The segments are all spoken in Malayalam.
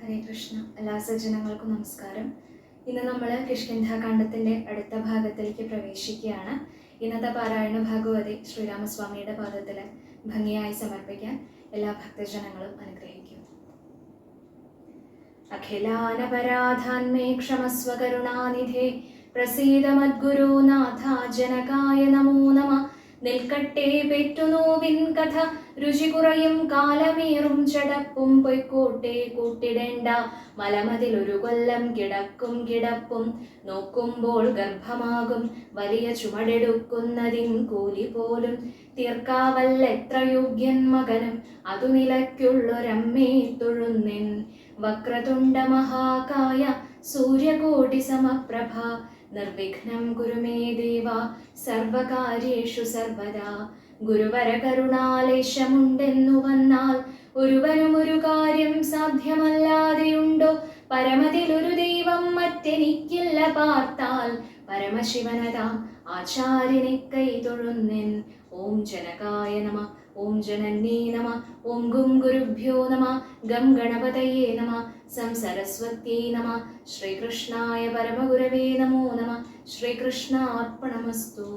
ഹരേ കൃഷ്ണ. എല്ലാ സജ്ജനങ്ങൾക്കും നമസ്കാരം. ഇന്ന് നമ്മൾ കിഷ്കിന്ധാകാന്ഡത്തിൻ്റെ അടുത്ത ഭാഗത്തിലേക്ക് പ്രവേശിക്കുകയാണ്. ഇന്നത്തെ പാരായണ ഭാഗവതി ശ്രീരാമസ്വാമിയുടെ പാദത്തിൽ ഭംഗിയായി സമർപ്പിക്കാൻ എല്ലാ ഭക്തജനങ്ങളും അനുഗ്രഹിക്കും. അഖിലാനപരാധാന്മേ ക്ഷമസ്വ കരുണാനിധേ പ്രസീദ മദ്ഗുരു നാഥ ജനകായ നമോ നമ. നിൽക്കട്ടെ പെറ്റുനോവിൻ കഥ രുചി കുറയും കാലമേറും ചടപ്പും പൊയ്ക്കോട്ടെ കൂട്ടിടേണ്ട മലമതിലൊരു കൊല്ലം കിടക്കും കിടപ്പും നോക്കുമ്പോൾ ഗർഭമാകും വലിയ ചുമടെടുക്കുന്നതിൻ കൂലി പോലും തീർക്കാവല്ലെത്ര യോഗ്യൻ മകനും അതു നിലയ്ക്കുള്ളൊരമ്മേ തൊഴുന്നിൻ. വക്രതുണ്ട മഹാകായ സൂര്യകോടി സമപ്രഭ നിർവിഘ്നം കുരു മേ ദേവ സർവകാര്യേഷു സർവദാ. ഗുരുവര കരുണാലേശമുണ്ടെന്നു വന്നാൽ ഒരുവനും ഒരു കാര്യം സാധ്യമല്ലാതെയുണ്ടോ? പരമതിലൊരു ദൈവം മറ്റെനിക്കില്ല പാർത്താൽ പരമശിവനതാം ആചാര്യനെ കൈ തൊഴുന്നിൻ. ഓം ജനകായ നമ, ഓം ജനന്യേ നമ, ഓം ഗും ഗുരുഭ്യോ നമ, ഗം ഗണപതയേ നമ, സം സരസ്വത്യേ നമ, ശ്രീകൃഷ്ണായ പരമഗുരവേ നമോ നമ. ശ്രീകൃഷ്ണാർപ്പണമസ്തു.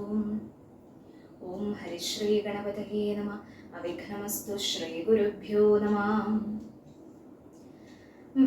ഓം ഹരിശ്രീ ഗണപതയേ നമ. അവിഘ്നമസ്തു. ശ്രീ ഗുരുഭ്യോ നമ.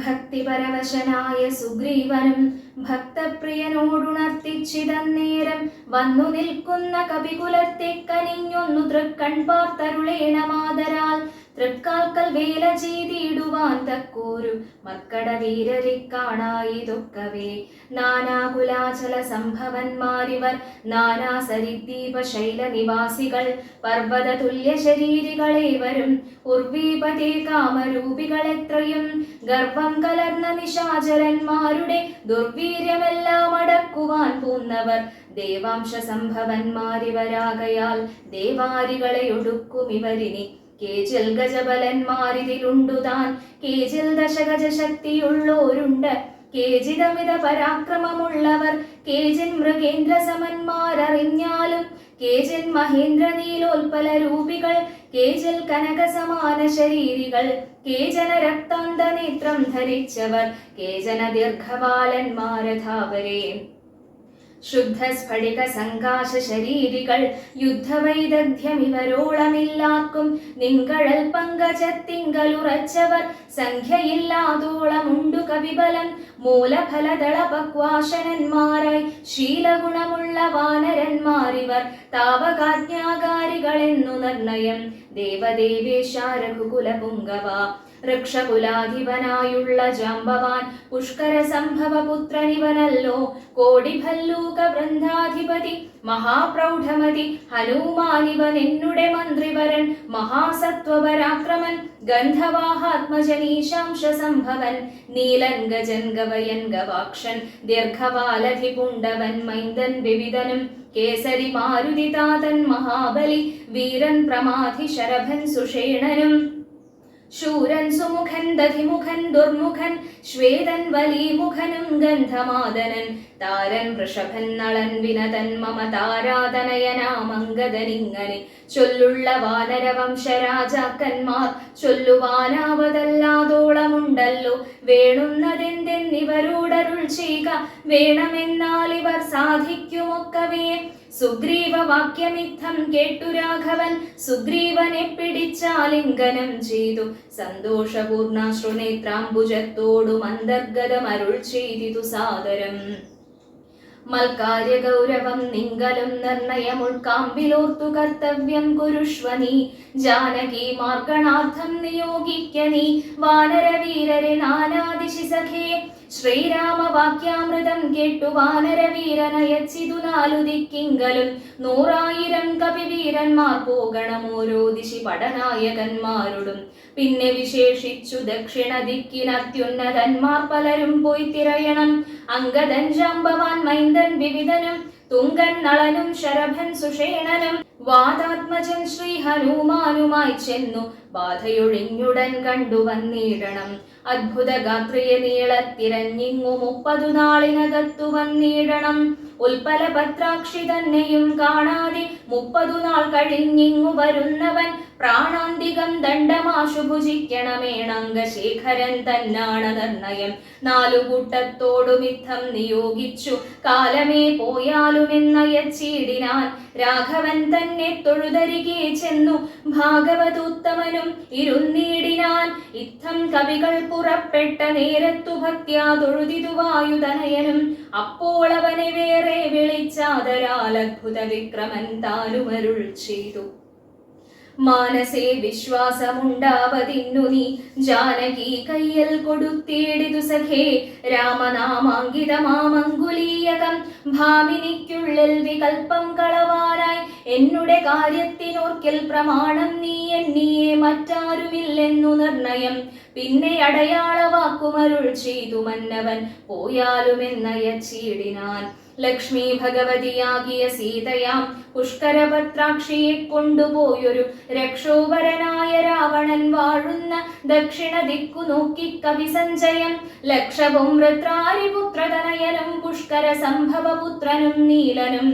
ഭക്തിപരവശനായ സുഗ്രീവനും ഭക്തപ്രിയനോടുണർത്തിച്ചിതന്നേരം വന്നു നിൽക്കുന്ന കപികുലത്തെ കനിഞ്ഞൊന്നു തൃക്കൺ പാർത്തരുളേണമാദരാൽ. തൃക്കാൽക്കൽ വേല ചെയ്തിടുവാൻ തക്കോരു മർക്കട വീരരെ കാണായിതൊക്കവേ. നാനാകുലാചല സംഭവന്മാരിവർ നാനാ സരിദ്വീപ ശൈല നിവാസികൾ പർവ്വത തുല്യ ശരീരികളേവരും ഉർവീപതേ കാമരൂപികളെത്രയും ഗർഭം കലർന്ന നിശാചരന്മാരുടെ ദുർവീര്യമെല്ലാം അടക്കുവാൻ പൂന്നവർ ദേവാംശ സംഭവന്മാരിവരാകയാൽ ദേവാരികളെ ഒടുക്കും ഇവരിനി. കേജിൽ ഗജബലന്മാരിതിലുണ്ടുതാൻ കേജിൽ ദശഗജ ശക്തിയുള്ളോരുണ്ട് കേജിതമിത പരാക്രമമുള്ളവർ കേജിൻ മൃഗേന്ദ്ര സമന്മാരറിഞ്ഞാലും കേജിൻ മഹേന്ദ്ര നീലോൽപല രൂപികൾ കേജിൽ കനക സമാന ശരീരികൾ കേജന രക്താന്ത നേത്രം ധരിച്ചവർ കേജന ദീർഘപാലന്മാരഥാവരേ. ശുദ്ധ സ്ഫടിക സംകാശ ശരീരികൾ യുദ്ധവൈദഗ്ധ്യമിവരോളമില്ലാക്കും നിങ്കഴൽ പങ്കജത്തിങ്കലുറച്ചവർ സംഖ്യയില്ലാതോളമുണ്ടു കവിബലം മൂലഫലദള പക്വാശനന്മാരായി ശീലഗുണമുള്ള വാനരന്മാരിവർ താവകാജ്ഞാകാരികളെന്നു നിർണയം. ദേവദേവേശ രഘുകുലപുങ്കവ ഋക്ഷകുലാധിപനായുള്ള ജാംബവാൻ പുഷ്കര സംഭവ പുത്രനിവനല്ലോ. കോടിഭല്ലൂക വൃന്ദാധിപതി മഹാപ്രൗഢമതി ഹനുമാനിവൻ എന്നുടെ മന്ത്രിവരൻ മഹാസത്വപരാക്രമൻ ഗന്ധവാഹാത്മജനീശാംശ സംഭവൻ നീലൻ ഗജൻ ഗവയൻ ഗവാക്ഷൻ ദീർഘവാലധിപുണ്ടവൻ മൈന്ദൻ വിവിധനും കേസരി മാരുതി താതൻ മഹാബലി വീരൻ പ്രമാധി ശരഭൻ സുഷേണനും ശൂരൻ സുമുഖൻ ദധിമുഖൻ ദുർമുഖൻ ശ്വേതൻ വലിമുഖനും ഗന്ധമാദനൻ താരൻ വൃഷഭൻ നളൻ വിനതൻ മമ താരാതനയനാമംഗദനിങ്ങനെ ചൊല്ലുള്ള വാനരവംശരാജാക്കന്മാർ ചൊല്ലുവാനാവതല്ലാതോളമുണ്ടല്ലോ. വേണുന്നതെന്തെന്നിവരോടരുൾ ചെയ്യുക വേണമെന്നാൽ ഇവർ സാധിക്കുമൊക്കവേ. സുഗ്രീവ വാക്യമിത്തം കേട്ടു രാഘവൻ സുഗ്രീവനെ പിടിച്ചാലിംഗനം ചെയ്തു സന്തോഷപൂർണാശ്രുനേത്രാംബുജത്തോടും അന്തർഗതമരുൾ ചെയ്തിതു സാദരം. മൽക്കാര്യ ഗൗരവം നിങ്കലും നിർണയമുൾക്കാമ്പിലോർത്തു കർത്തവ്യം കുരുഷ്വനീ. ജാനകി മാർഗണാർത്ഥം നിയോഗിക്ക നീ വാനരവീരരെ നാനാദിശി സഖേ. ശ്രീരാമവാക്യാമൃതം കേട്ടു വാനരവീരനയച്ചിതു നാലുദിക്കിങ്കലും 100,000 കപിവീരന്മാർ പോകണം ഓരോ ദിശി പടനായകന്മാരോടും. പിന്നെ വിശേഷിച്ചു ദക്ഷിണ ദിക്കിനത്യുന്നതന്മാർ പലരും പോയി തിരയണം. അംഗദൻ ജാംബവാൻ മൈന്ദൻ വിവിധനും തുങ്കൻ നളനും ശരഭൻ സുഷേണനും വാതാത്മജൻ ശ്രീ ഹനുമാനുമായി ചെന്നു ബാധയൊഴിഞ്ഞുടൻ കണ്ടുവന്നിടണം. അദ്ഭുത ഗാത്രിയ നീളത്തിരഞ്ഞിങ്ങു 30 നാളിനകത്തു വന്നിടണം. ഉൽപ്പല പത്രാക്ഷി തന്നെയും കാണാതെ 30 നാൾ കഴിഞ്ഞിങ്ങു വരുന്നവൻ പ്രാണാന്തികം ദണ്ഡമാശു ഭുജിക്കണമേണംഗശേഖരൻ തന്നാണ് നിർണയം. നാലുകൂട്ടത്തോടു യുദ്ധം നിയോഗിച്ചു കാലമേ പോയാലുമെന്നയച്ചിടിനാൻ. രാഘവൻ തന്നെ തൊഴുതരികെ ചെന്നു ഭാഗവതോത്തമനും ഇരുന്നീടിനാൻ. ഇത്തം കവികൾ പുറപ്പെട്ട നേരത്തു ഭക്ത്യാ തൊഴുതിതു വായുതനയനും. അപ്പോൾ അവനെ വേറെ വിളിച്ചാദരാൽ അദ്ഭുത വിക്രമൻ താനുമരുൾ ചെയ്തു. മാനസേ വിശ്വാസമുണ്ടാവതിന്നു നീ ജാനകി കയ്യൽ കൊടുത്തേടിതു സഖേ. രാമനാമാങ്കിതമാമങ്കുലീയകം ഭാമിനിക്കുള്ളിൽ വികൽപ്പം കളവാനായി. എന്നുടെ കാര്യത്തിനോർക്കിൽ പ്രമാണം നീ എന്നിയെ മറ്റാരുമില്ലെന്നു നിർണയം. പിന്നെ അടയാള വാക്കുമരുൾ ചെയ്തു മന്നവൻ പോയാലുമെന്നയച്ചിടിനാൻ. ലക്ഷ്മി ഭഗവതിയാകിയ സീതയാം പുഷ്കരപത്രാക്ഷിയെ കൊണ്ടുപോയൊരു രക്ഷോവരനായ രാവണൻ വാഴുന്ന ദക്ഷിണ ദിക്കു നോക്കി കവിസഞ്ചയം. ലക്ഷവും വൃത്രാരിപുത്രതനയനും പുഷ്കര സംഭവപുത്രനും നീലനും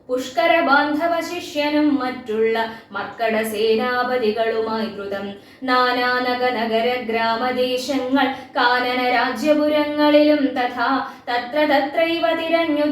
പുഷ്കര ബാന്ധവ ശിഷ്യനും മറ്റുള്ള മർക്കട സേനാപതികളുമായി ധൃതം. നാനാനഗ നഗര ഗ്രാമദേശങ്ങൾ കാനന രാജ്യപുരങ്ങളിലും തഥാ തത്ര തത്രൈവ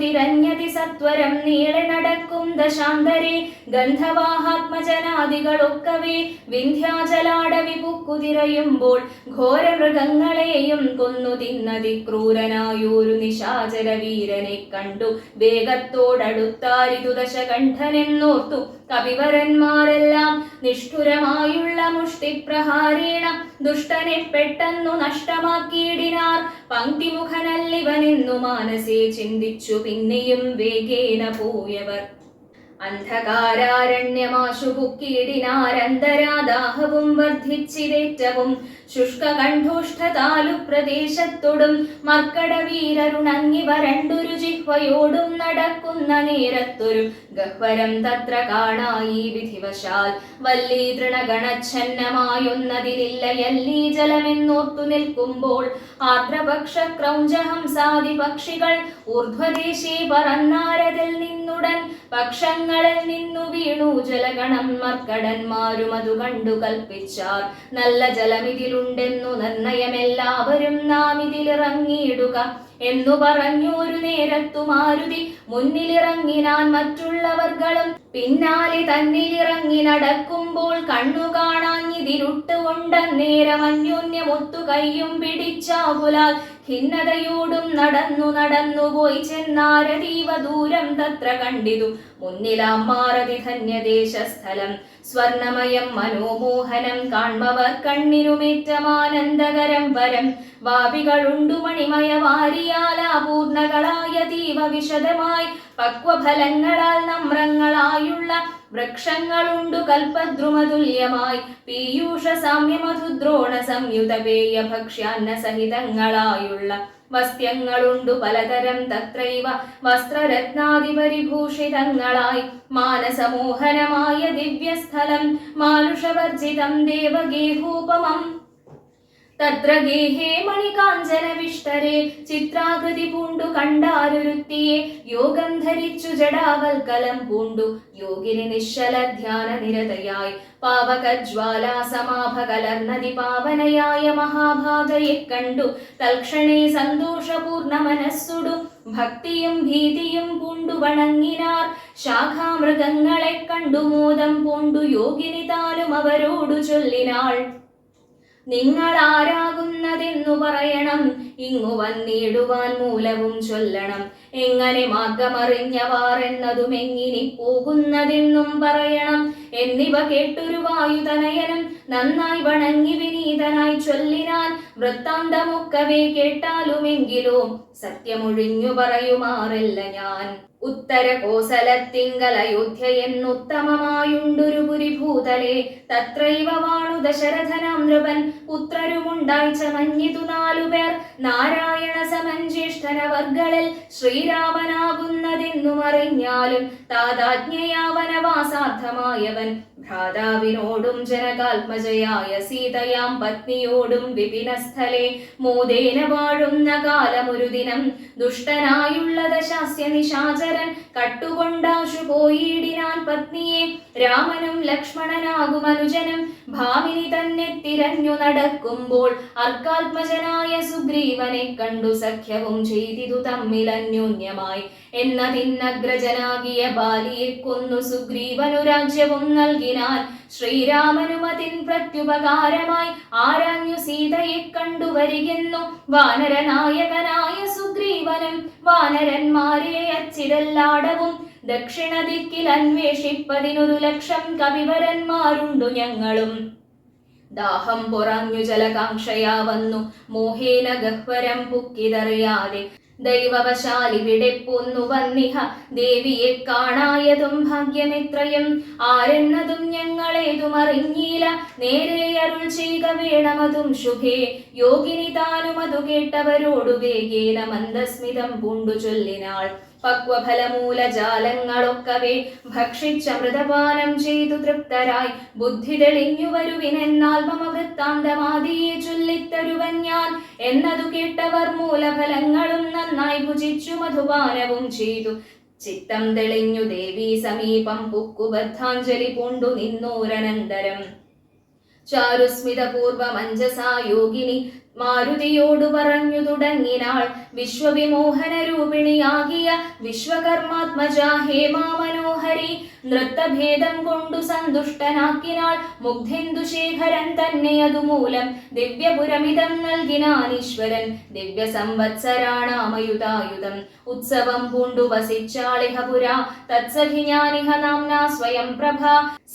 തിരഞ്ഞതി സത്വരം നീളെ നടക്കും ദശാന്തരെ. ഗന്ധവാഹാത്മജനാദികളൊക്കവേ വിന്ധ്യാചലാടവി പുക്കുതിരയുമ്പോൾ ഘോര മൃഗങ്ങളെയും കൊന്നു തിന്നതി ക്രൂരനായൊരു നിശാചര വീരനെ കണ്ടു. വേഗത്തോടടുത്താരി ദശകണ്ഠനെന്നോർത്തു കവിവരന്മാരെല്ലാം. നിഷ്ഠുരമായുള്ള മുഷ്ടിപ്രഹാരേണ ദുഷ്ടനെ പെട്ടെന്നു നഷ്ടമാക്കിയിടിനാർ. പങ്ക്തിമുഖനല്ലിവനെന്നു മാനസേ ചിന്തിച്ചു പിന്നെയും വേഗേന പോയവർ. അന്ധകാരാരണ്യമാശു പുക്കിയിടിനാരന്തരാദാഹവും വർദ്ധിച്ചിതേറ്റവും. ശുഷ്കകണ്ഠോഷ്ഠതാലു പ്രദേശത്തോടും മർക്കടവീരരുണങ്ങിവ രണ്ടൊരു ജിഹ്വയോടും നടക്കുന്ന നേരത്തൊരു ഗഹ്വരം തത്ര കാണായി വിധിവശാൽ. വല്ലീ തൃണഗണച്ഛന്നമായൊന്നതിനില്ലയല്ലീ ജലമെന്നോർത്തു നിൽക്കുമ്പോൾ ആർദ്രപക്ഷ ക്രൗഞ്ചഹംസാദി പക്ഷികൾ ഊർധ്വദേശേ പറന്നാരതിൽ നിന്നുടൻ. പക്ഷങ്ങളിൽ നിന്നു വീണു ജലഗണം മർക്കടന്മാരും അതു കണ്ടു കൽപ്പിച്ചാർ. നല്ല ജലമിതിലുണ്ടെന്നു നിർണയമെല്ലാവരും നാം ഇതിലിറങ്ങിയിടുക എന്നു പറഞ്ഞൊരു നേരത്തു മാരുതി മുന്നിലിറങ്ങിനാൻ. മറ്റുള്ളവർകളും പിന്നാലെ തന്നിലിറങ്ങി നടക്കുമ്പോൾ കണ്ണു കാണാഞ്ഞിതിരുട്ട് കൊണ്ടന്നേരം അന്യോന്യമൊത്തു കയ്യും പിടിച്ചാകുലാൽ ഖിന്നതയോടും നടന്നു പോയി ചെന്നാരതീവ ദൂരം തത്ര കണ്ടിതു മുന്നിലാം മാരതി ധന്യദേശസ്ഥലം. സ്വർണമയം മനോമോഹനം കാൺമവർ കണ്ണിനുമേറ്റമാനന്ദകരം വരം. വാപികളുണ്ടു മണിമയ വാരിയാലാപൂർണകളായ തീവ വിശദമായി. പക്വഫലങ്ങളാൽ നമ്രങ്ങളായുള്ള വൃക്ഷങ്ങളുണ്ടു കൽപദ്രുമതുല്യമായി. പീയൂഷ സാമ്യമധുദ്രോണ സംയുത പേയ ഭക്ഷ്യാന്ന സഹിതങ്ങളായുള്ള വസ്ത്യങ്ങളുണ്ടു പലതരം തത്രൈവ വസ്ത്രരത്നാദിപരിഭൂഷിതങ്ങളായി. മാനസമോഹനമായ ദിവ്യസ്ഥലം മാനുഷവർജിതം ദേവഗേഹോപമം. തത്ര ഗേഹേ മണികാഞ്ചന വിഷ്ടരെ ചിത്രാകൃതി പൂണ്ടു കണ്ടാരുരുത്തിയെ. യോഗം ധരിച്ചു ജടാവൽക്കലം പൂണ്ടു യോഗിനി നിശ്ചല ധ്യാന നിരതയായി. പാവകജ്വാലാ സമാഭ കലർന്നതി പാവനയായ മഹാഭാഗയെ കണ്ടു തൽക്ഷണേ സന്തോഷപൂർണ മനസ്സുടു ഭക്തിയും ഭീതിയും പൂണ്ടു വണങ്ങിനാർ. ശാഖാമൃഗങ്ങളെ കണ്ടു മോദം പൂണ്ടു യോഗിനി താനും അവരോടു ചൊല്ലിനാൾ. നിങ്ങളാരാകുന്നതെന്നു പറയണം, ഇങ്ങു വന്നിടുവാൻ മൂലവും ചൊല്ലണം. എങ്ങനെ മാർഗമറിഞ്ഞവാർ എന്നതും എങ്ങിനി പോകുന്നതെന്നും പറയണം. എന്നിവ കേട്ടൊരു വായുതനയനും നന്നായി വണങ്ങി വിനീതനായി ചൊല്ലിനാൻ. വൃത്താന്തമൊക്കവേ കേട്ടാലുമെങ്കിലോ സത്യമൊഴിഞ്ഞു പറയുമാറല്ല ഞാൻ. ഉത്തര കോസലത്തിങ്കൽ അയോധ്യ എന്നുത്തമമായുണ്ടൊരു പുരിഭൂതലേ. തത്രൈവ വാണു ദശരഥനാം നൃപൻ പുത്രരുമുണ്ടായി ചമഞ്ഞിതു 4 പേർ. നാരായണ സമൻ ജ്യേഷ്ഠനവർകളിൽ ശ്രീരാമനാകുന്നതെന്നും അറിഞ്ഞാലും താതാജ്ഞയാ വനവാസാർത്ഥമായവൻ ഭ്രാതാവിനോടും ജനകാത്മജയായ സീതയാം പത്നിയോടും വിപിനസ്ഥലെ മോദേന വാഴുന്ന കാലമൊരു ദിനം ദുഷ്ടനായുള്ള ദശാസ്യ നിശാചരൻ കട്ടുകൊണ്ടാശു പോയിടിനാൻ പത്നിയെ. രാമനും ലക്ഷ്മണനാകും അനുജനും ഭാമിനി തന്നെ തിരഞ്ഞു നടക്കുമ്പോൾ അർക്കാത്മജനായ സുഗ്രീവനെ കണ്ടു സഖ്യവും ചെയ്തിതു തമ്മിൽ അന്യോന്യമായി. എന്നതിന്നഗ്രജനാകിയ ബാലിയെ കൊന്നു സുഗ്രീവനു രാജ്യവും നൽകിനാൻ. ശ്രീരാമനുമതിൻ പ്രത്യുപകാരമായി ആരാഞ്ഞു സീതയെ കണ്ടുവരികെന്നു വാനരനായകനായ സുഗ്രീവനും വാനരന്മാരെ അച്ചിതെല്ലാടവും. ദക്ഷിണദിക്കിൽ അന്വേഷിപ്പതിനൊരു ലക്ഷം കവിവരന്മാരുണ്ടു ഞങ്ങളും. ദാഹം പുറഞ്ഞു ജലകാംക്ഷയാ വന്നു മോഹേന ഗഹ്വരം പുക്കിതറിയാതെ. ദൈവവശാലിവിടെ പോന്നു വന്നിഹ ദേവിയെ കാണായതും ഭാഗ്യമെത്രയും. ആരെന്നതും ഞങ്ങളേതും അറിഞ്ഞീല, നേരെ അരുൾ ചെയ്യുക വേണമതും ശുഭേ. യോഗിനി താനും അതു കേട്ടവരോടു വേഗേന മന്ദസ്മിതം പൂണ്ടു ചൊല്ലിനാൾ. പക്വഫലമൂലജാലങ്ങളൊക്കവേ ഭക്ഷിച്ചമൃതപാനം ചെയ്തു തൃപ്തരായി. ബുദ്ധി തെളിഞ്ഞു വരുവിനെന്നാൽ മമ വൃത്താന്തമാദിയെ ചൊല്ലിത്തരുവൻ ഞാൻ. എന്നതു കേട്ടവർ മൂലഫലങ്ങളും നന്നായി ഭുജിച്ചു മധുപാനവും ചെയ്തു. ചിത്തം തെളിഞ്ഞു ദേവീ സമീപം പുക്കുബദ്ധാഞ്ജലി പൂണ്ടു നിന്നോരനന്തരം. ചാരുസ്മിതപൂർവമഞ്ജസാ യോഗിനി മാരുതിയോടു പറഞ്ഞു തുടങ്ങിനാൾ. വിശ്വവിമോഹന രൂപിണിയാകിയ വിശ്വകർമാത്മജാ ഹേമാ മനോഹരി നൃത്തഭേദം കൊണ്ടു സന്തുഷ്ടനാക്കിനാൾ. മുഗ്ധേന്ദുശേഖരൻ തന്നെ അതുമൂലം ദിവ്യപുരമിതം നൽകിനാൻ ഈശ്വരൻ. ദിവ്യ സംവത്സരാണാമയുതായുധം ഉത്സവം പൂണ്ടു വസിച്ചാളിഹ പുരാ. തത്സഖി ഞാനിഹ നാംനാ സ്വയം പ്രഭ.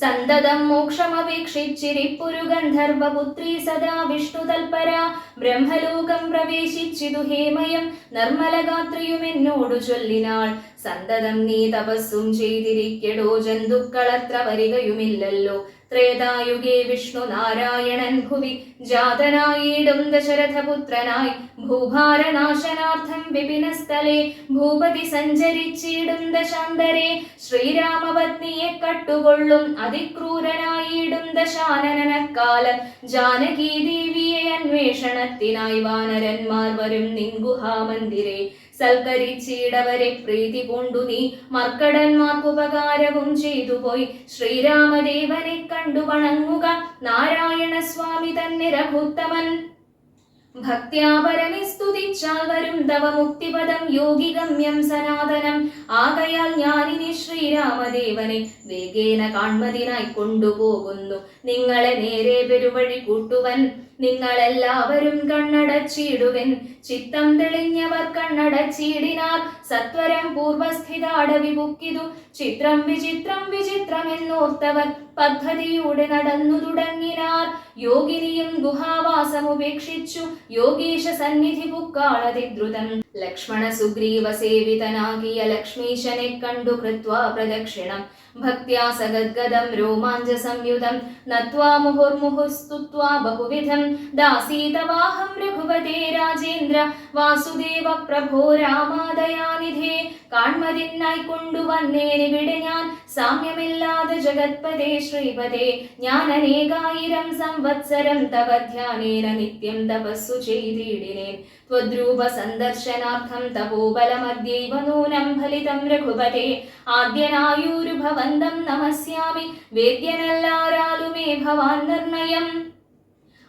സന്തതം മോക്ഷമപേക്ഷിച്ചിരിപ്പുരു ഗന്ധർവപുത്രീ സദാ വിഷ്ണുതൽപര. ബ്രഹ്മലോകം പ്രവേശിച്ചിതു ഹേമയം നിർമ്മലഗാത്രിയും എന്നോടു ചൊല്ലിനാൾ. സന്തതം നീ തപസ്സും ചെയ്തിരിക്കെടോ ജന്തുക്കളത്ര വരികയുമില്ലല്ലോ. ത്രേതായുഗേ വിഷ്ണു നാരായണൻ ഭുവി ജാതനായിടും ദശരഥപുത്രനായി. ഭൂഭാരനാശനാർത്ഥം വിപിനസ്ഥലെ ഭൂപതി സഞ്ചരിച്ചിടും ദശാന്തരെ. ശ്രീരാമപത്നിയെ കട്ടുകൊള്ളും അതിക്രൂരനായിടും ദശാനനക്കാലം. ജാനകീ ദേവിയെ അന്വേഷണത്തിനായി വാനരന്മാർ വരും നിൻഗുഹാമന്ദിരെ. സൽക്കരിച്ചിടവരെ പ്രീതി കൊണ്ടു നീ മർക്കടന്മാർക്കുപകാരവും ചെയ്തുപോയി. ശ്രീരാമദേവനെ കണ്ടു വണങ്ങുക നാരായണ സ്വാമി തന്നെ രഘുത്തമൻ. ഭക്ത്യാപരനെ സ്തുതിച്ചാൽ വരും തവ മുക്തിപദം യോഗിഗമ്യം സനാതനം. ആകയാൽ ഞാനിനി ശ്രീരാമദേവനെ വേഗേന കാൺമതിനായി കൊണ്ടുപോകുന്നു. നിങ്ങളെ നേരെ പെരുവഴി കൂട്ടുവൻ. നിങ്ങളെല്ലാവരും കണ്ണടച്ചിടുവൻ. ചിത്തം തെളിഞ്ഞവർ കണ്ണടച്ചിടിനാർ. സത്വരം പൂർവസ്ഥിതാടവി പുക്കിതു. ചിത്രം വിചിത്രം വിചിത്രമെന്നോർത്തവർ പദ്ധതിയൂടെ നടന്നു തുടങ്ങിനാർ. യോഗിനിയും ഗുഹാവാസമുപേക്ഷിച്ചു യോഗീശ സന്നിധി പുക്കാളതിദ്രുതം. ലക്ഷ്മണ സുഗ്രീവ സേവിതനാകിയ ലക്ഷ്മീശനെ കണ്ടു കൃത്വാ പ്രദക്ഷിണം. ഭക്ത്യാ സഗദ്ഗദം രോമാഞ്ച സംയുതം നത്വാ മുഹുർമുഹുസ്തുത്വാ ബഹുവിധം. ദാസീതവാഹം രഘുപതേ രാജേന്ദ്ര വാസുദേവ പ്രഭോ രാമാദയാനിധേ. കാൺമതിനായി കൊണ്ടുവന്നേനിവിടെ ഞാൻ സാമ്യമില്ലാതെ ജഗത്പദേ ശ്രീപദേ. ഞാൻ അനേകായിരം സംവത്സരം തവ ധ്യാനേന നിത്യം തപസ്സു ചെയ്തിടിനേൻ. ത്വദ്രൂപ സന്ദർശനാർത്ഥം തപോബലമദ്യൈവ നൂനം ഫലിതം രഘുപതേ. ആദ്യനായൂരു ഭവന്തം നമസ്യാമി വേദ്യനല്ലാരാലുമേ ഭവാൻ നിർണയം.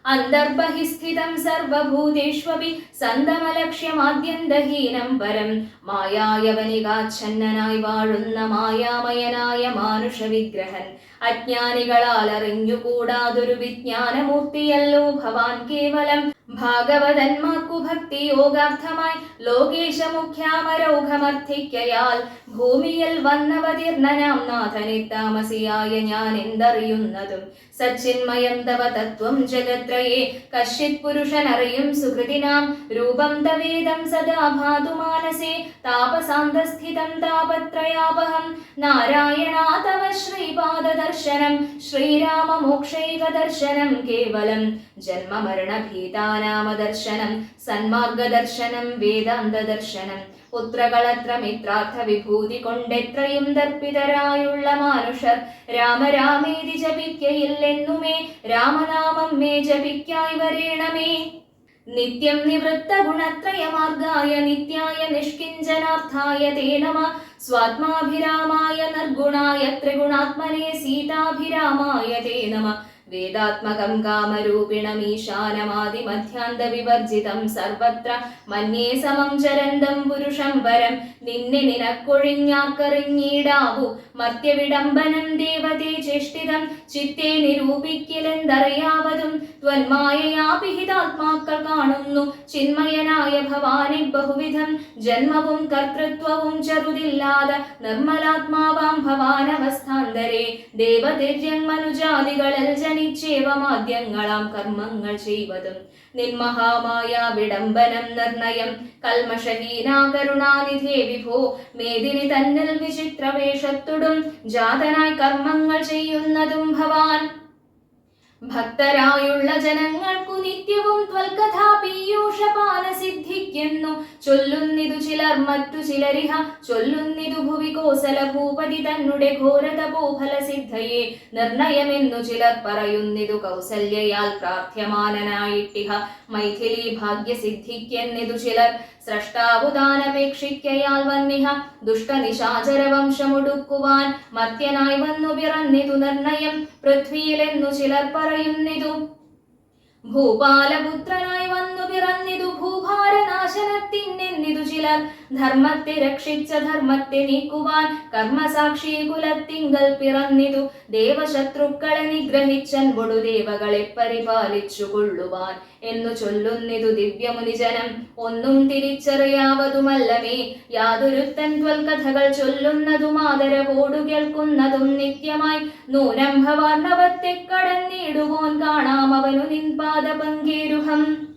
അന്തർബഹിസ്ഥിതം സർവഭൂതേഷ്വപി സന്തമലക്ഷ്യമാദ്യന്തഹീനം പരം. മായായവനികാച്ഛന്നനായി വാഴുന്ന മായാമയനായ മാനുഷവിഗ്രഹൻ. അജ്ഞാനികളാൽ അറിഞ്ഞുകൂടാതൊരു വിജ്ഞാനമൂർത്തിയല്ലോ ഭവാൻ കേവലം. ഭാഗവതന്മാർക്കു ഭക്തി യോഗാർത്ഥമായി ലോകേശമുഖ്യാമരൗഘമർത്ഥിക്കയാൽ. ഭൂമിയിൽ വന്നവതീർണനാം നാഥനെ താമസിയായ ഞാൻ എന്തറിയുന്നതും. സച്ചിന്മയം തവ തത്വം ജഗത്രയേ കശ്ചിത് പുരുഷനറിയും സുഹൃതിനാം. രൂപം തവേദം സദാ ഭാതു മാനസേ താപസാന്തസ്ഥിതം താപത്രയാപഹം. നാരായണാ തവ ശ്രീപാദദർശനം ശ്രീരാമ മോക്ഷൈകദർശനം കേവലം. ജന്മമരണഭീതാനാമദർശനം സന്മാർഗദർശനം വേദാന്തദർശനം. പുത്രകളത്ര മിത്രാർത്ഥ വിഭൂതി കൊണ്ടെത്രയും ദർപ്പിതരായുള്ള മാനുഷർ രാമരാമേതി ജപിക്കയില്ലെന്നുമേ രാമനാമം മേ ജപിക്കായി വരേണമേ. നിത്യം നിവൃത്ത ഗുണത്രയമാർഗായ നിത്യായ നിഷ്കിഞ്ചനാർത്ഥായ തേ നമഃ. സ്വാത്മാഭിരാമായ നിർഗുണായ ത്രിഗുണാത്മനെ സീതാഭിരാമായ തേ നമഃ. വേദാത്മകം കാമരൂപിണമീശാനമാദിമധ്യാന്ത വിവർജിതം സർവത്ര മന്യേ സമം ചരന്തം പുരുഷം വരം. നിന്നെ നിനക്കൊഴിഞ്ഞാർക്കറിഞ്ഞിടാവൂ മർത്യവിഡംബനം ദേവതേ ചേഷ്ടിതം ചിത്തേ നിരൂപിക്കലെന്തറിയാവതും. ത്വന്മായയാ പിഹിതാത്മാക്കൾ കാണുന്നു ചിന്മയനായ ഭവാനെ ബഹുവിധം. ജന്മവും കർത്തൃത്വവും ചെറുതില്ലാതെ നിർമ്മലാത്മാവാം ഭവാനവസ്ഥാന്തരേ. ദേവതിര്യന്മനുജാതികളിൽ ജനിച്ചേവമാദ്യങ്ങളാം കർമ്മങ്ങൾ ചെയ്വതും. നിന്മഹാമായ വിഡംബനം നിർണയം കൽമഷഹീനാ കരുണാനിധേ വിഭോ. മേദിനി തന്നിൽ വിചിത്രവേഷത്തുടും ജാതനായി കർമ്മങ്ങൾ ചെയ്യുന്നതും ഭവാൻ. ഭക്തരായുള്ള ജനങ്ങൾക്കു നിത്യവും ത്വൽകഥാ പീയൂഷപാന സിദ്ധിക്കുന്നു ചൊല്ലുന്നിതു ചിലർ മറ്റു ചിലരിഹ. ചൊല്ലുന്നിതു ഭുവി കോസല ഭൂപതി തന്നെ ഘോരതപോഫല സിദ്ധയെ. നിർണയമെന്നു ചിലർ പറയുന്നിതു കൗസല്യയാൽ പ്രാർത്ഥ്യമാനനായിട്ടിഹ. മൈഥിലി ഭാഗ്യസിദ്ധിക്കെന്നിതു ചിലർ സ്രഷ്ടാവുദാനപേക്ഷിക്കയാൽ വന്നിഹ. ദുഷ്ടനിശാചരവംശമൊടുക്കുവാൻ മർത്യനായി വന്നു പിറന്നിതു നിർണയം. പൃഥ്വിയിലെന്നു ചിലർ പറയുന്നിതു ഭൂപാലപുത്രനായി വന്നു പിറന്നിതു ഭൂഭാരനാശനത്തിനെന്നിതു ചിലർ. ധർമ്മത്തെ രക്ഷിച്ച ധർമ്മത്തെ നീക്കുവാൻ കർമ്മസാക്ഷി കുലത്തിങ്കൽ പിറന്നിതു. ദേവശത്രുക്കളെ നിഗ്രഹിച്ചൻപൊടു ദേവകളെ പരിപാലിച്ചു കൊള്ളുവാൻ എന്നു ചൊല്ലുന്നിതു ദിവ്യമുനിജനം. ഒന്നും തിരിച്ചറിയാവതുമല്ലമേ യാതൊരുത്തൻ ത്വൽകഥകൾ ചൊല്ലുന്നതും ആദരവോടു കേൾക്കുന്നതും നിത്യമായി. നൂനം ഭവാർണവത്തെ കടന്നിടുവോൻ കാണാം അവനു നിൻപാദപങ്കേരുഹം.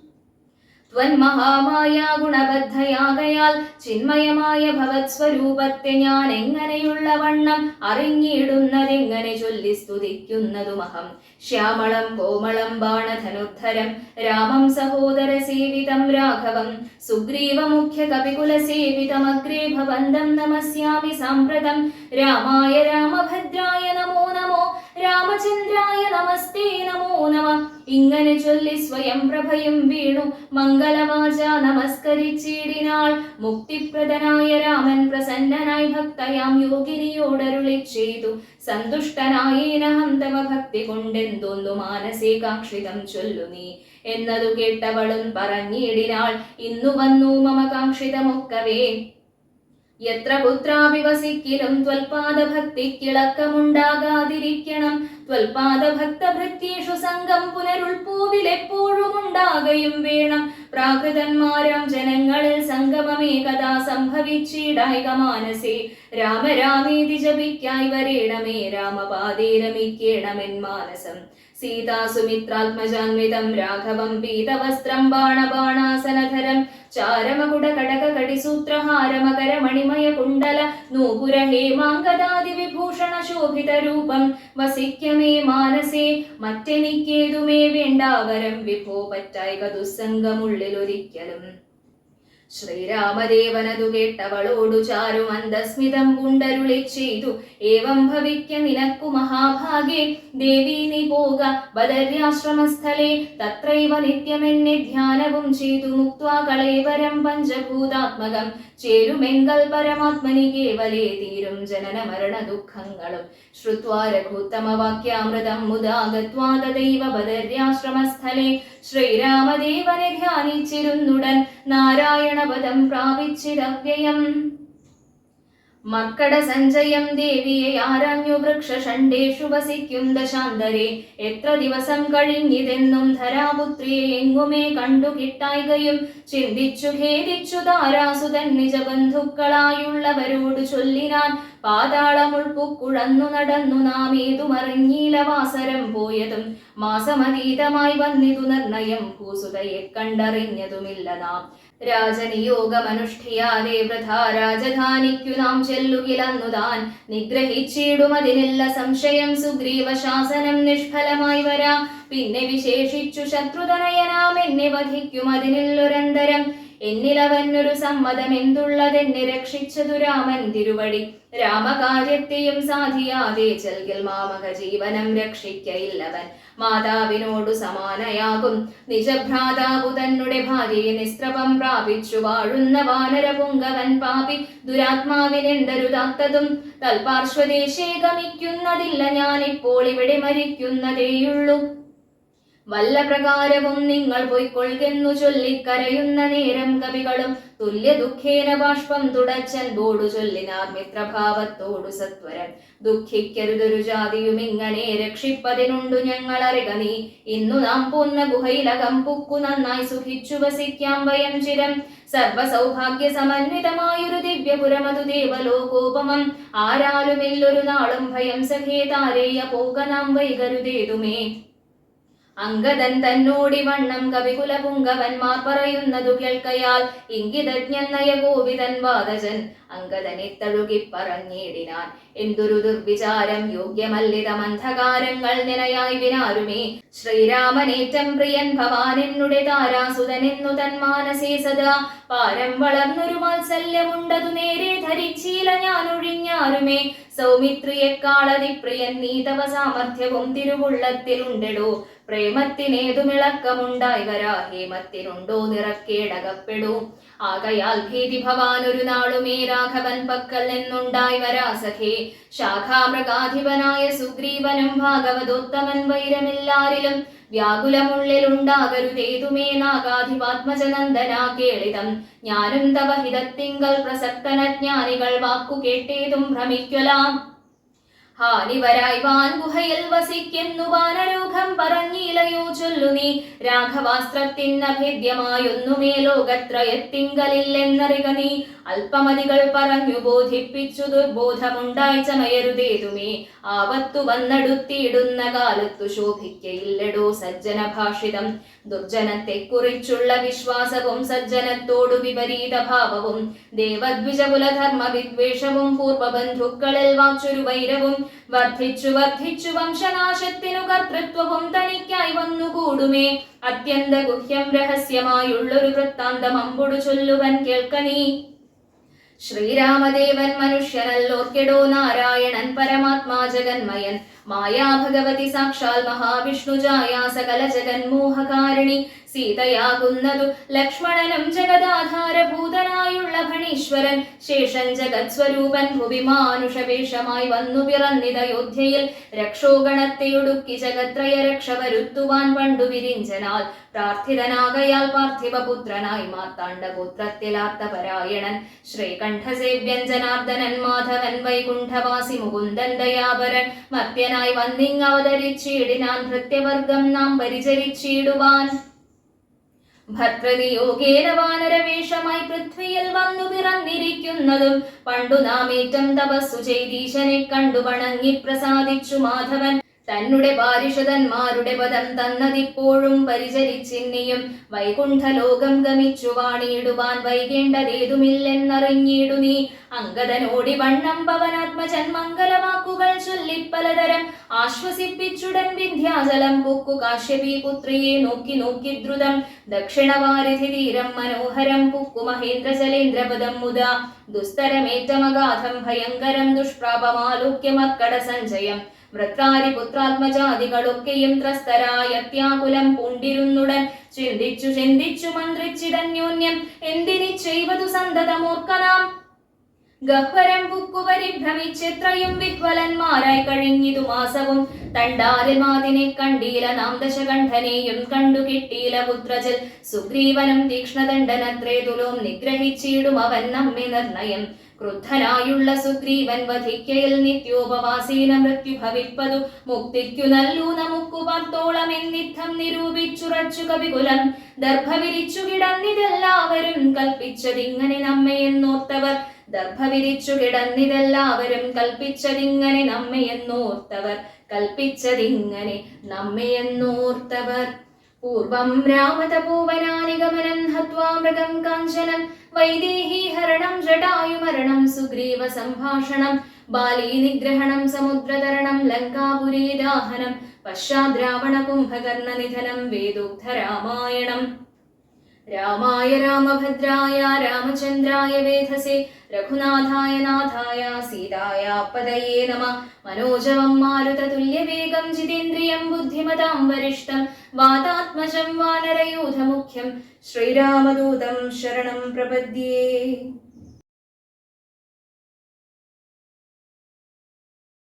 ത്വന്മഹാമായ ഗുണബദ്ധയാകയാൽ ചിന്മയമായ ഭവത്സ്വരൂപത്തെ ഞാൻ എങ്ങനെയുള്ള വണ്ണം അറിഞ്ഞിടുന്നതെങ്ങനെ ചൊല്ലി സ്തുതിക്കുന്നതുമഹം. ശ്യാമളം കോമളം ബാണധനുദ്ധരം രാമം സഹോദര സേവിതം രാഘവം. സുഗ്രീവ മുഖ്യ കപികുല സേവിതമഗ്രേ ഭവന്തം നമസ്യാമി സാമ്പ്രതം. രാമായ രാമഭദ്രായ നമോ നമോ രാമചന്ദ്രായ നമസ്തേ നമോ നമഃ. ഇങ്ങനെ ചൊല്ലി സ്വയം പ്രഭയും വീണു മംഗളവാച നമസ്കരിച്ചിടിനാൾ. മുക്തിപ്രദനായ രാമൻ പ്രസന്നനായി ഭക്തയാം യോഗിനിയോടരുളി ചെയ്തു. സന്തുഷ്ടനായേനഹം തവ ഭക്തി കൊണ്ടെന്തോന്നു മാനസേ കാക്ഷിതം ചൊല്ലു നീ എന്നതു കേട്ടവളും പറഞ്ഞിടിനാൾ. ഇന്നു വന്നു മമ കാക്ഷിതമൊക്കവേ. യത്ര പുത്രാഭിവസിക്കിലും ത്വൽപാദഭക്തിക്കിളക്കമുണ്ടാകാതിരിക്കണം. ത്വൽപാദഭക്തഭൃത്യേഷു സംഘം പുനരുൾപ്പൂവിലെപ്പോഴും ഉണ്ടാകയും വേണം. പ്രാകൃതന്മാരാം ജനങ്ങളിൽ സംഗമമേകഥാ സംഭവിച്ചിടായിക മാനസേ. രാമ രാമേതി ജപിക്കായി വരേണമേ രാമപാദേ രമിക്കേണമെൻ മാനസം. സീതാസുമിത്രാത്മജാന്വിതം രാഘവം പീതവസ്ത്രം ബാണബാണാസനധരം. ചാരമകുട കടക കടിസൂത്രഹാരമകര മണിമയ കുണ്ടല നൂപുര ഹേമാംഗദാദി വിഭൂഷണ ശോഭിത രൂപം വസിക്കമേ മാനസേ. മറ്റെനിക്കേതുമേ വേണ്ടാവരം വിഭോ പറ്റായിക ദുസ്സംഗമുള്ളിലൊരിക്കലും. ശ്രീരാമദേവനതു കേട്ടവളോടു ചാരു മന്ദസ്മിതം പുണ്ടരുളി ചെയ്തു. ഏവം ഭവിക്ക നിനക്കു മഹാഭാഗ്യേ. ദേവീ നീ പോക ബദര്യാശ്രമസ്ഥലേ. തത്രൈവ നിത്യമെന്നെ ധ്യാനവും ചെയ്തു മുക്ത്വാ കളേവരം പഞ്ചഭൂതാത്മകം. ചേരുമെങ്കൽ പരമാത്മനി കേവലേ തീരും ജനന മരണ ദുഃഖങ്ങളും. ശ്രുത്വാ രഘുത്തമവാക്യാമൃതം മുദാ ഗത്വാ തദൈവ ബദര്യാശ്രമസ്ഥലേ. ശ്രീരാമദേവനെ ധ്യാനിച്ചിരുന്നുടൻ നാരായണപദം പ്രാപിച്ചിരവ്യയം. മർക്കട സഞ്ജയം ദേവിയെ ആരാഞ്ഞു വൃക്ഷഷണ്ടേഷു വസിക്കും ദശാന്തരേ. എത്ര ദിവസം കഴിഞ്ഞിതെന്നും ധരാപുത്രിയെ എങ്ങുമേ കണ്ടു കിട്ടായികയും. ചിന്തിച്ചു ഖേദിച്ചു താരാസുതൻ നിജബന്ധുക്കളായുള്ളവരോട് ചൊല്ലിനാൻ. പാതാളമുൾപ്പുക്കുഴന്നു നടന്നു നാം ഏതുമറിഞ്ഞീല വാസരം പോയതും. മാസമതീതമായി വന്നിതു നിർണയം ഭൂസുതയെ കണ്ടറിഞ്ഞതുമില്ല നാം. രാജനിയോഗമനുഷ്ഠിയാതെ വൃഥാ രാജധാനിക്കു നാം ചെല്ലുകിലന്നു താൻ. നിഗ്രഹിച്ചിടുമതിനില്ല സംശയം സുഗ്രീവ ശാസനം നിഷ്ഫലമായി വരാം. പിന്നെ വിശേഷിച്ചു ശത്രുതനയനാം എന്നെ വധിക്കും അതിനില്ലൊരന്തരം. എന്നിലവനൊരു സമ്മതമെന്തുള്ളതെന്നെ രക്ഷിച്ചതു രാമൻ തിരുവടി. രാമകാര്യത്തെയും സാധിയാതെ ചെൽകിൽ മാമക ജീവനം രക്ഷിക്കയില്ലവൻ. മാതാവിനോടു സമാനയാകും നിജഭ്രാതാവു തന്നെ ഭാര്യയെ നിസ്ത്രപം പ്രാപിച്ചു വാഴുന്ന വാനര പുങ്കവൻ പാപി. ദുരാത്മാവിനെന്തരുതാത്തതും തൽപാർശ്വദേശേ ഗമിക്കുന്നതില്ല. ഞാനിപ്പോൾ ഇവിടെ മരിക്കുന്നതേയുള്ളൂ. വല്ല പ്രകാരവും നിങ്ങൾ പൊയ്ക്കൊള്ളുന്നു ചൊല്ലിക്കരയുന്ന നേരം കവികളും തുല്യ ദുഃഖേന ബാഷ്പം തുടച്ചൻ ബോടു ചൊല്ലിനാർ മിത്രഭാവത്തോടു സത്വരം. ദുഃഖിക്കരുതൊരു ജാതിയും ഇങ്ങനെ രക്ഷിപ്പതിനുണ്ടു ഞങ്ങളറിക നീ. ഇന്നു നാം പോന്ന ഗുഹയിലകം പുക്കു നന്നായി സുഖിച്ചു വസിക്കാം വയം ചിരം. സർവസൗഭാഗ്യ സമന്വിതമായൊരു ദിവ്യപുരമതു ദേവലോകോപമം. ആരാലുമില്ലൊരു നാളും ഭയം സഖേ താരേയ പോക നാം വൈകരുതേതുമേ. അംഗദൻ തന്നോടി വണ്ണം കവികുലപുങ്കവന്മാർ പറയുന്നതു കേൾക്കയാൽ ഇംഗിതജ്ഞൻ നയകോപിതൻ വാദജൻ അംഗദനെ തഴുകി പറഞ്ഞിടിനാൻ. എന്തൊരു ദുർവിചാരം യോഗ്യമല്ലിതമന്ധകാരങ്ങൾ നിനയായി വിനാരുമേ. ശ്രീരാമനേറ്റം പ്രിയൻ ഭവാൻ എന്നുടെ താരാസുതനെന്നു തന്മാനസേ സദാ. പാരം വളർന്നൊരു വാത്സല്യമുണ്ടതു നേരെ ധരിച്ചീല ഞാനൊഴിഞ്ഞാരുമേ. സൗമിത്രിയെക്കാളതിപ്രിയൻ നീ തവ സാമർഥ്യവും തിരുവുള്ളത്തിലുണ്ടെടോ. പ്രേമത്തിനേതുമിളക്കമുണ്ടായി വരാ ഹേമത്തിനുണ്ടോ നിറക്കേടകപ്പെടൂ. ആകയാൽ ഭീതി ഭവാനൊരു നാളുമേ രാഘവൻ പക്കൽ നിന്നുണ്ടായി വരാ സഖേ. ശാഖാമൃഗാധിപനായ സുഗ്രീവനും ഭാഗവതോത്തമൻ വൈരമില്ലാരിലും വ്യാകുലമുള്ളിലുണ്ടാകരുതേതുമേ. നാഗാധിപാത്മജനന്ദനാ കേളിതം ഞാനും തവ ഹിതത്തിങ്കൽ പ്രസക്തനജ്ഞാനികൾ വാക്കു കേട്ടേതും ഭ്രമിക്കലാം. ഹാനിവരായി വാൻ ഗുഹയിൽ വസിക്കുന്നു വാനരൂഖം പറഞ്ഞിലയോ ചൊല്ലു നീ. രാഘവാസ്ത്രത്തിനഭേദ്യമായൊന്നുമേ ലോകത്രയത്തിങ്കലില്ലെന്നറിക നീ. അല്പമതികൾ പറഞ്ഞു ബോധിപ്പിച്ചു ദുർബോധമുണ്ടായി ചമയരുതേതുമേ. ആപത്തു വന്നടുത്തിയിടുന്ന കാലത്തു ശോഭിക്കയില്ലടോ സജ്ജന ഭാഷിതം. ദുർജനത്തെ കുറിച്ചുള്ള വിശ്വാസവും സജ്ജനത്തോടു വിപരീത ഭാവവും ദേവദ്വിജകുലധർമ്മ വിദ്വേഷവും പൂർവബന്ധുക്കളിൽ വാച്ചൊരു വൈരവും വർദ്ധിച്ചു വർദ്ധിച്ചു വംശനാശത്തിനു കർത്തൃത്വവും തനിക്കായി വന്നുകൂടുമേ. അത്യന്ത ഗുഹ്യം രഹസ്യമായുള്ളൊരു വൃത്താന്തം അമ്പുടു ചൊല്ലുവൻ കേൾക്കനീ. ശ്രീരാമദേവൻ മനുഷ്യനല്ലോർക്കെടോ നാരായണൻ പരമാത്മാ ജഗന്മയൻ. മായാ ഭഗവതി സാക്ഷാൽ മഹാവിഷ്ണുജായാ സകല ജഗന്മോഹകാരിണി. സീതയാകുന്നതു ലക്ഷ്മണനും ജഗദാധാരഭൂതനായുള്ള ഭണീശ്വരൻ. ശേഷൻ ജഗത് സ്വരൂപൻ ഭുവി മാനുഷവേഷമായി വന്നു പിറന്നിതയോധ്യയിൽ. രക്ഷോഗണത്തെയൊടുക്കി ജഗത്രയ രക്ഷ വരുത്തുവാൻ പണ്ടു വിരിഞ്ചനാൽ. പ്രാർത്ഥിതനാകയാൽ പാർത്ഥിവപുത്രനായി മാർത്താണ്ഡഗോത്രത്തിലാർത്തപരായണൻ. ശ്രീകണ്ഠസേവ്യൻ ജനാർദ്ദനൻ മാധവൻ വൈകുണ്ഠവാസി മുകുന്ദൻ ദയാപരൻ. മർത്യനായി വന്നിങ്ങവതരിച്ചിടിനാൻ ഭൃത്യവർഗം നാം പരിചരിച്ചിടുവാൻ. ഭർതൃനിയോഗേന വാനരവേഷമായി പൃഥ്വിയിൽ വന്നു പിറന്നിരിക്കുന്നതും പണ്ടു നാം ഏറ്റം തപസ്സു ചെയ്തീശനെ കണ്ടു വണങ്ങി പ്രസാദിച്ചു മാധവൻ. തന്നെ പാരിഷദന്മാരുടെ പദം തന്നതിപ്പോഴും പരിചരിച്ചിന്നിയും. വൈകുണ്ഠലോകം ഗമിച്ചു വാണിയിടുവാൻ വൈകേണ്ടതേതുമില്ലെന്നറിഞ്ഞിടു നീ. അംഗദനോടി വണ്ണം പവനാത്മജൻ മംഗലവാക്കുകൾ ചൊല്ലിപ്പലതരം ആശ്വസിപ്പിച്ചുടൻ വിന്ധ്യാചലം പൊക്കു കാശ്യപീ പുത്രിയെ നോക്കി നോക്കി ദ്രുതം. ദക്ഷിണവാരിധി തീരം മനോഹരം പുക്കു മഹേന്ദ്രചലേന്ദ്രപദം മുദാ. ദുസ്തരമേറ്റമഗാധം ഭയങ്കരം ദുഷ്പ്രാപമാലോക്യ മർക്കട സഞ്ചയം. വൃത്രാരിപുത്രാത്മജാതികളൊക്കെയും ത്രസ്തരായ അത്യാകുലം പൂണ്ടിരുന്നുടൻ. ചിന്തിച്ചു ചിന്തിച്ചു മന്ത്രിച്ചിതന്യോന്യം എന്തിനി ചെയ്വതു സന്തതമോർക്കനാം. ഗഹ്വരം പുക്കു പരിഭ്രമിച്ചെത്രയും വിഹ്വലന്മാരായി കഴിഞ്ഞിതു മാസവും. തണ്ടാരമാതിനെ കണ്ടീല നാം ദശകണ്ഠനെയും കണ്ടു കിട്ടീല പുത്രജൽ. സുഗ്രീവനും തീക്ഷ്ണദണ്ഡനത്രേതുലോം നിഗ്രഹിച്ചിടും അവൻ നമ്മെ നിർണയം. ക്രുദ്ധനായുള്ള സുഗ്രീവൻ വധിക്കയിൽ നിത്യോപവാസീന മൃത്യു ഭവിപ്പതു. മുക്തിക്കു നല്ലൂ നമുക്കു പത്തോളം എന്നിത്തം നിരൂപിച്ചുറച്ചു കവികുലം. ദർഭ വിരിച്ചു കിടന്നിതെല്ലാവരും കൽപ്പിച്ചതിങ്ങനെ നമ്മയെന്നോർത്തവർ. ദർഭ വിരിച്ചു കിടന്നിതെല്ലാവരും കൽപ്പിച്ചതിങ്ങനെ നമ്മയെന്നോർത്തവർ. കൽപ്പിച്ചതിങ്ങനെ നമ്മയെന്നോർത്തവർ. പൂർവം രാമതപോവനാനിഗമനം ഹത്വാ മൃഗം കാഞ്ചനം. വൈദേഹീഹരണം ജടായുമരണം സുഗ്രീവ സംഭാഷണം. ബാലീ നിഗ്രഹണം സമുദ്രതരണം ലങ്കാപുരീദാഹനം. പശ്ചാദ്രാവണ കുംഭകർണ നിധനം വേദോക്ത രാമായണം. രാമായ രാമഭദ്രായ രാമചന്ദ്രായ വേധസേ രഘുനാഥായ നാഥായ സീതായ പദയേ നമ. മനോജവം മാരുതതുല്യവേഗം ജിതേന്ദ്രിയം ബുദ്ധിമതാം വരിഷ്ഠം വാതാത്മജം വാനരയൂഥമുഖ്യം ശ്രീരാമദൂതം ശരണം പ്രപദ്യേ.